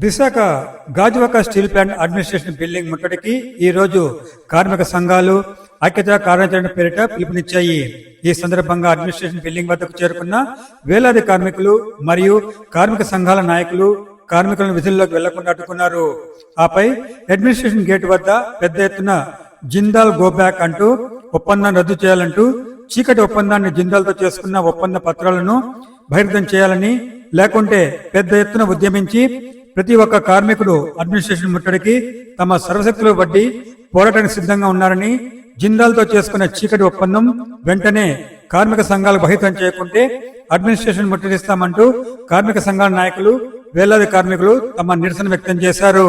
Visakha Gajuwaka steel plant administration building ముట్టడికి ఈ రోజు కార్మిక సంఘాలు ఐక్యతా కార్యాచరణ పేరిట పిలుపునిచ్చాయి. ఈ సందర్భంగా అడ్మినిస్ట్రేషన్ బిల్డింగ్ వద్దకు చేరుకున్న వేలాది కార్మికులు మరియు కార్మిక సంఘాల నాయకులు కార్మికులను విధుల్లోకి వెళ్లకుండా అడ్డుకున్నారు. ఆపై అడ్మినిస్ట్రేషన్ గేట్ వద్ద పెద్ద ఎత్తున జిందాల్ గో బ్యాక్ అంటూ ఒప్పందాన్ని రద్దు చేయాలంటూ చీకటి ఒప్పందాన్ని జిందాల్తో చేసుకున్న ఒప్పంద పత్రాలను బహిర్గతం చేయాలని, లేకుంటే పెద్ద ఎత్తున ఉద్యమించి ప్రతి ఒక్క కార్మికుడు అడ్మినిస్ట్రేషన్ ముట్టడికి తమ సర్వశక్తులు వడ్డీ పోరాటానికి సిద్ధంగా ఉన్నారని, జిందాల్తో చేసుకున్న చీకటి ఒప్పందం వెంటనే కార్మిక సంఘాలు బహిర్గతం చేయకుంటే అడ్మినిస్ట్రేషన్ ముట్టడిస్తామంటూ కార్మిక సంఘాల నాయకులు వేలాది కార్మికులు తమ నిరసన వ్యక్తం చేశారు.